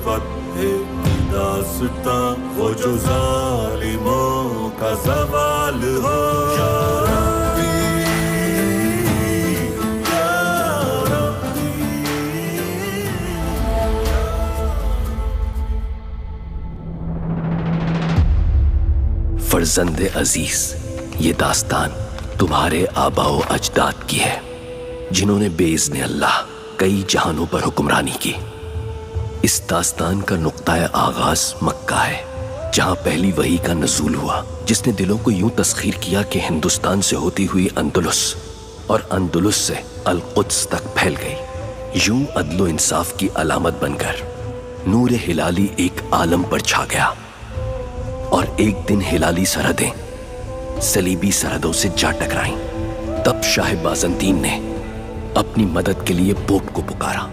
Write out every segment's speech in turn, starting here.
فتح کی داستاں وہ جو ظالموں کا زوال ہو یا ربی یا ربی. فرزند عزیز، یہ داستان تمہارے آباء و اجداد کی ہے جنہوں نے بے اذن اللہ کئی جہانوں پر حکمرانی کی. اس داستان کا نقطہ آغاز مکہ ہے، جہاں پہلی وحی کا نزول ہوا، جس نے دلوں کو یوں تسخیر کیا کہ ہندوستان سے ہوتی ہوئی اندلس اور اندلس سے القدس تک پھیل گئی. یوں عدل و انصاف کی علامت بن کر نور ہلالی ایک عالم پر چھا گیا، اور ایک دن ہلالی سرحدیں صلیبی سرحدوں سے جا ٹکرائیں. تب شاہ بازنطین نے اپنی مدد کے لیے پوپ کو پکارا.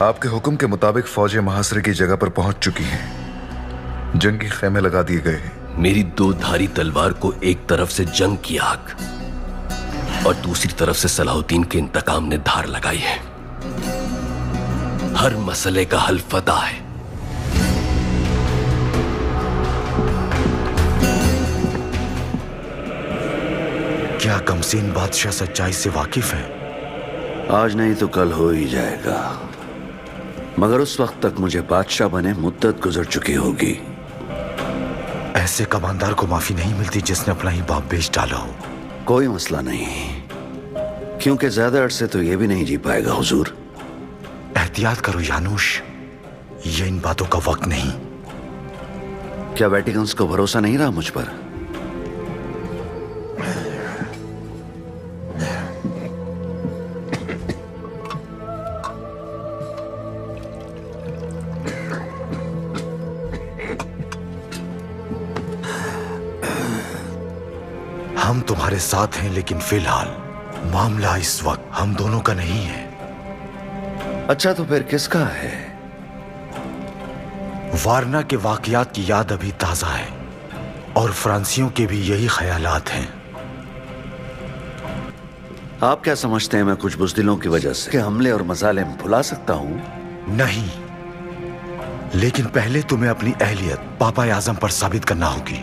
آپ کے حکم کے مطابق فوجیں محاصرے کی جگہ پر پہنچ چکی ہیں. جنگی خیمے لگا دیے گئے ہیں. میری دو دھاری تلوار کو ایک طرف سے جنگ کی آگ اور دوسری طرف سے صلاح الدین کے انتقام نے دھار لگائی ہے. ہر مسئلے کا حل فتح ہے. کیا کمسین بادشاہ سچائی سے واقف ہے؟ آج نہیں تو کل ہو ہی جائے گا، مگر اس وقت تک مجھے بادشاہ بنے مدت گزر چکی ہوگی. ایسے کماندار کو معافی نہیں ملتی جس نے اپنا ہی باپ بیچ ڈالا ہو. کوئی مسئلہ نہیں، کیونکہ زیادہ عرصے تو یہ بھی نہیں جی پائے گا حضور. احتیاط کرو یانوش، یہ ان باتوں کا وقت نہیں. کیا ویٹیکنز کو بھروسہ نہیں رہا مجھ پر؟ ہم تمہارے ساتھ ہیں، لیکن فی الحال معاملہ اس وقت ہم دونوں کا نہیں ہے. اچھا تو پھر کس کا ہے؟ وارنا کے واقعات کی یاد ابھی تازہ ہے، اور فرانسیوں کے بھی یہی خیالات ہیں. آپ کیا سمجھتے ہیں میں کچھ بزدلوں کی وجہ سے کہ حملے اور مظالم بھلا سکتا ہوں؟ نہیں، لیکن پہلے تمہیں اپنی اہلیت پاپا اعظم پر ثابت کرنا ہوگی.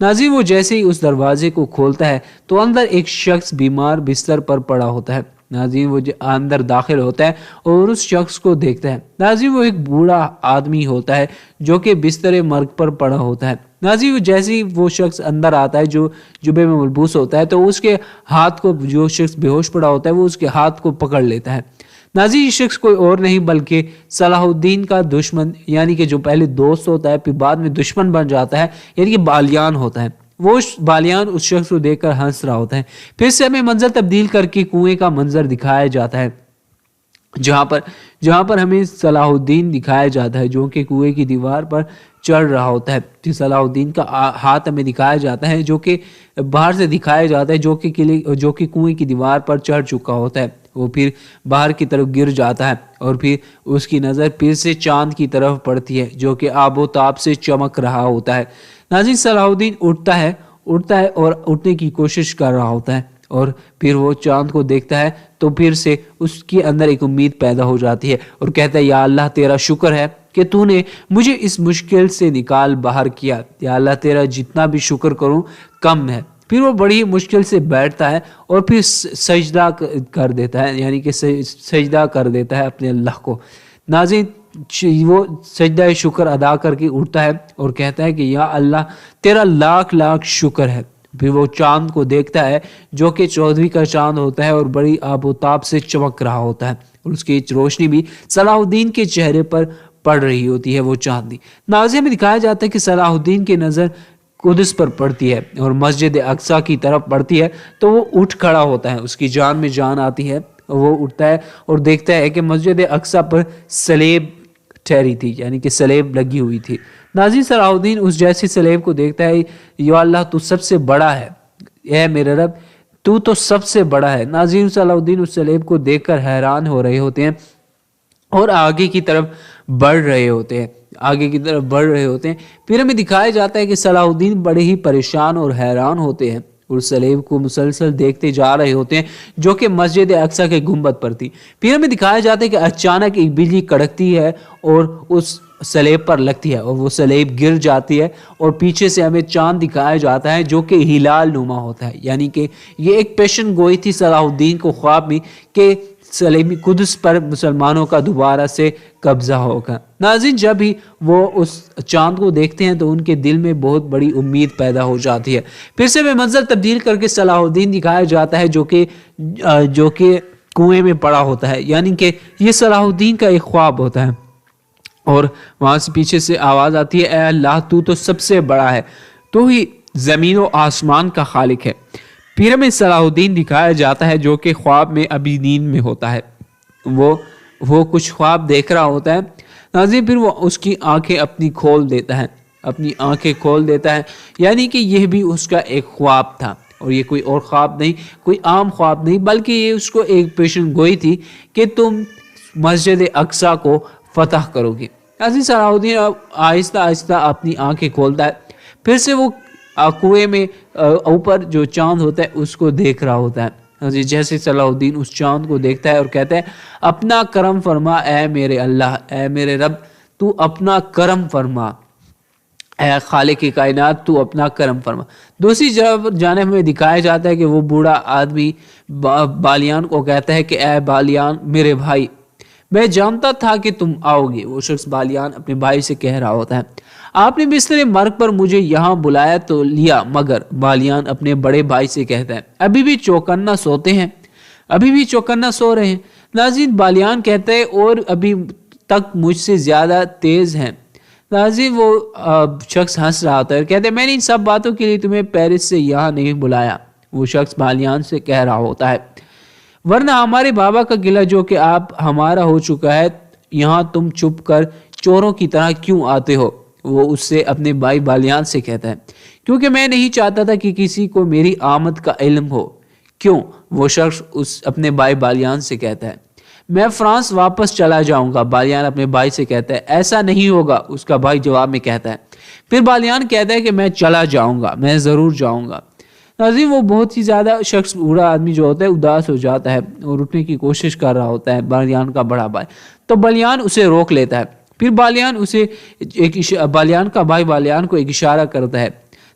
ناظرین وہ جیسے ہی اس دروازے کو کھولتا ہے تو اندر ایک شخص بیمار بستر پر پڑا ہوتا ہے۔ ناظرین وہ اندر داخل ہوتا ہے اور اس شخص کو دیکھتا ہے۔ ناظرین وہ ایک بوڑھا آدمی ہوتا ہے جو کہ بستر مرگ پر پڑا ہوتا ہے۔ ناظرین وہ جیسے ہی وہ شخص اندر آتا ہے جو جبے میں ملبوس ہوتا ہے تو اس کے ہاتھ کو، جو شخص بے ہوش پڑا ہوتا ہے وہ اس کے ہاتھ کو پکڑ لیتا ہے۔ ناظرین یہ شخص کوئی اور نہیں بلکہ صلاح الدین کا دشمن، یعنی کہ جو پہلے دوست ہوتا ہے پھر بعد میں دشمن بن جاتا ہے، یعنی کہ بالیان ہوتا ہے۔ وہ بالیان اس شخص کو دیکھ کر ہنس رہا ہوتا ہے۔ پھر سے ہمیں منظر تبدیل کر کے کنویں کا منظر دکھایا جاتا ہے، جہاں پر ہمیں صلاح الدین دکھایا جاتا ہے جو کہ کنویں کی دیوار پر چڑھ رہا ہوتا ہے۔ پھر صلاح الدین کا ہاتھ ہمیں دکھایا جاتا ہے جو کہ باہر سے دکھایا جاتا ہے، جو کہ کنویں کی دیوار پر چڑھ چکا ہوتا ہے۔ وہ پھر باہر کی طرف گر جاتا ہے اور پھر اس کی نظر پھر سے چاند کی طرف پڑتی ہے جو کہ آب و تاب سے چمک رہا ہوتا ہے۔ ناظرین صلاح الدین اٹھتا ہے اور اٹھنے کی کوشش کر رہا ہوتا ہے اور پھر وہ چاند کو دیکھتا ہے تو پھر سے اس کے اندر ایک امید پیدا ہو جاتی ہے اور کہتا ہے یا اللہ تیرا شکر ہے کہ تو نے مجھے اس مشکل سے نکال باہر کیا، یا اللہ تیرا جتنا بھی شکر کروں کم ہے۔ پھر وہ بڑی مشکل سے بیٹھتا ہے اور پھر سجدہ کر دیتا ہے، یعنی کہ سجدہ کر دیتا ہے اپنے اللہ کو۔ ناظرین وہ سجدہ شکر ادا کر کے اٹھتا ہے اور کہتا ہے کہ یا اللہ تیرا لاکھ لاکھ شکر ہے۔ پھر وہ چاند کو دیکھتا ہے جو کہ 14ویں کا چاند ہوتا ہے اور بڑی آب و تاب سے چمک رہا ہوتا ہے اور اس کی روشنی بھی صلاح الدین کے چہرے پر پڑ رہی ہوتی ہے وہ چاندنی۔ ناظرین میں دکھایا جاتا ہے کہ صلاح الدین کی نظر قدس پر پڑتی ہے اور مسجد اقصی کی طرف پڑتی ہے تو وہ اٹھ کھڑا ہوتا ہے، اس کی جان میں جان آتی ہے، وہ اٹھتا ہے اور دیکھتا ہے کہ مسجد اقصی پر سلیب ٹھہری تھی، یعنی کہ سلیب لگی ہوئی تھی۔ ناظرین صلاح الدین اس جیسی سلیب کو دیکھتا ہے، یا اللہ تو سب سے بڑا ہے، اے میرے رب تو سب سے بڑا ہے۔ ناظرین صلاح الدین اس سلیب کو دیکھ کر حیران ہو رہے ہوتے ہیں اور آگے کی طرف بڑھ رہے ہوتے ہیں۔ پھر ہمیں دکھایا جاتا ہے کہ صلاح الدین بڑے ہی پریشان اور حیران ہوتے ہیں اور سلیب کو مسلسل دیکھتے جا رہے ہوتے ہیں جو کہ مسجد اقصی کے گنبد پر تھی۔ پھر ہمیں دکھایا جاتا ہے کہ اچانک ایک بجلی کڑکتی ہے اور اس سلیب پر لگتی ہے اور وہ سلیب گر جاتی ہے اور پیچھے سے ہمیں چاند دکھایا جاتا ہے جو کہ ہلال نما ہوتا ہے، یعنی کہ یہ ایک پیشن گوئی تھی صلاح الدین کو خواب میں کہ سلیمی قدس پر مسلمانوں کا دوبارہ سے قبضہ ہوگا۔ ناظرین جب ہی وہ اس چاند کو دیکھتے ہیں تو ان کے دل میں بہت بڑی امید پیدا ہو جاتی ہے۔ پھر سے میں منظر تبدیل کر کے صلاح الدین دکھایا جاتا ہے جو کہ کنویں میں پڑا ہوتا ہے، یعنی کہ یہ صلاح الدین کا ایک خواب ہوتا ہے اور وہاں سے پیچھے سے آواز آتی ہے اے اللہ تو سب سے بڑا ہے، تو ہی زمین و آسمان کا خالق ہے۔ پھر ہمیں صلاح الدین دکھایا جاتا ہے جو کہ خواب میں ابھی نیند میں ہوتا ہے، وہ کچھ خواب دیکھ رہا ہوتا ہے۔ ناظرین پھر وہ اس کی آنکھیں اپنی کھول دیتا ہے، یعنی کہ یہ بھی اس کا ایک خواب تھا اور یہ کوئی اور خواب نہیں، کوئی عام خواب نہیں، بلکہ یہ اس کو ایک پیشن گوئی تھی کہ تم مسجد اقصی کو فتح کرو گے۔ ناظرین صلاح الدین آہستہ آہستہ اپنی آنکھیں کھولتا ہے، پھر سے وہ کنویں میں اوپر جو چاند ہوتا ہے اس کو دیکھ رہا ہوتا ہے۔ جیسے صلاح الدین اس چاند کو دیکھتا ہے اور کہتا ہے اپنا کرم فرما اے میرے اللہ، اے میرے رب تو اپنا کرم فرما، اے خالق کائنات تو اپنا کرم فرما۔ دوسری جانب ہمیں دکھایا جاتا ہے کہ وہ بوڑھا آدمی بالیان کو کہتا ہے کہ اے بالیان میرے بھائی، میں جانتا تھا کہ تم آؤ گے۔ وہ شخص بالیان اپنے بھائی سے کہہ رہا ہوتا ہے آپ نے بستر مرگ پر مجھے یہاں بلایا تو لیا، مگر بالیان اپنے بڑے بھائی سے کہتا ہے ابھی بھی چوکنا سو رہے ہیں۔ ناظرین بالیان کہتا ہے اور ابھی تک مجھ سے زیادہ تیز ہیں۔ ناظرین وہ شخص ہنس رہا ہوتا ہے، کہتے ہیں میں نے ان سب باتوں کے لیے تمہیں پیرس سے یہاں نہیں بلایا۔ وہ شخص بالیان سے کہہ رہا ہوتا ہے ورنہ ہمارے بابا کا قلعہ جو کہ آپ ہمارا ہو چکا ہے، یہاں تم چھپ کر چوروں کی طرح کیوں آتے ہو؟ وہ اس سے اپنے بھائی بالیان سے کہتا ہے کیونکہ میں نہیں چاہتا تھا کہ کسی کو میری آمد کا علم ہو۔ کیوں؟ وہ شخص اس اپنے بھائی بالیان سے کہتا ہے میں فرانس واپس چلا جاؤں گا۔ بالیان اپنے بھائی سے کہتا ہے ایسا نہیں ہوگا، اس کا بھائی جواب میں کہتا ہے۔ پھر بالیان کہتا ہے کہ میں چلا جاؤں گا، میں ضرور جاؤں گا۔ ناظرین وہ بہت ہی زیادہ شخص بوڑھا آدمی جو ہوتا ہے اداس ہو جاتا ہے اور اٹھنے کی کوشش کر رہا ہوتا ہے بالیان کا بڑا بھائی، تو بالیان اسے روک لیتا ہے۔ پھر بالیان کا بھائی بالیان کو ایک اشارہ کرتا ہے۔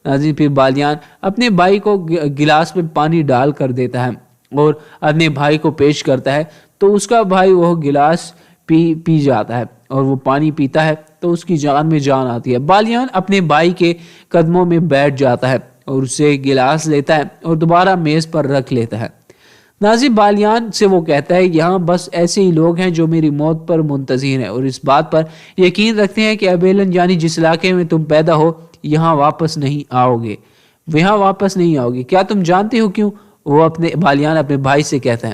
ناظرین پھر بالیان اپنے بھائی کو گلاس میں پانی ڈال کر دیتا ہے اور اپنے بھائی کو پیش کرتا ہے تو اس کا بھائی وہ گلاس پی جاتا ہے اور وہ پانی پیتا ہے تو اس کی جان میں جان آتی ہے۔ بالیان اپنے بھائی کے قدموں میں بیٹھ جاتا ہے اور اسے گلاس لیتا ہے اور دوبارہ میز پر رکھ لیتا ہے۔ ناظرین بالیان سے وہ کہتا ہے یہاں بس ایسے ہی لوگ ہیں جو میری موت پر منتظر ہیں اور اس بات پر یقین رکھتے ہیں کہ ابیلن یعنی جس علاقے میں تم پیدا ہو یہاں واپس نہیں آؤ گے۔ کیا تم جانتے ہو کیوں؟ وہ بالیان اپنے بھائی سے کہتا ہے۔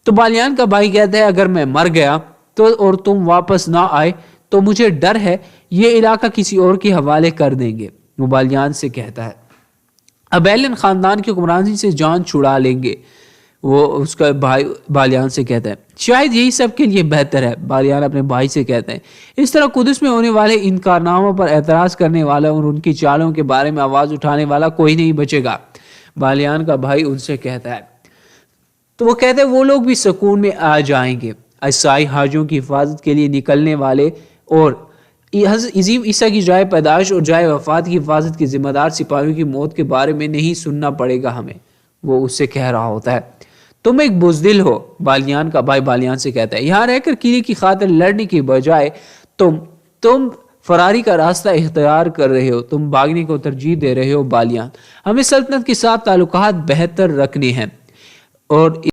تو بالیان کا بھائی کہتا ہے اگر میں مر گیا تو اور تم واپس نہ آئے تو مجھے ڈر ہے یہ علاقہ کسی اور کے حوالے کر دیں گے۔ وہ بالیان سے کہتا ہے ابیلن خاندان کی حکمرانی سے جان چھڑا لیں گے۔ وہ اس کا بھائی بالیان سے کہتا ہے شاید یہی سب کے لیے بہتر ہے۔ بالیان اپنے بھائی سے کہتے ہیں اس طرح قدس میں ہونے والے ان کارناموں پر اعتراض کرنے والا اور ان کی چالوں کے بارے میں آواز اٹھانے والا کوئی نہیں بچے گا۔ بالیان کا بھائی ان سے کہتا ہے تو وہ کہتے ہیں وہ لوگ بھی سکون میں آ جائیں گے۔ عیسائی حاجوں کی حفاظت کے لیے نکلنے والے اور عظیم عیسیٰ کی جائے پیدائش اور جائے وفات کی حفاظت کے ذمہ دار سپاہیوں کی موت کے بارے میں نہیں سننا پڑے گا ہمیں۔ وہ اس سے کہہ رہا ہوتا ہے تم ایک بزدل ہو۔ بالیان کا بھائی بالیان سے کہتا ہے یہاں رہ کر قلعے کی خاطر لڑنے کی بجائے تم فراری کا راستہ اختیار کر رہے ہو، تم بھاگنے کو ترجیح دے رہے ہو۔ بالیان ہمیں سلطنت کے ساتھ تعلقات بہتر رکھنے ہیں اور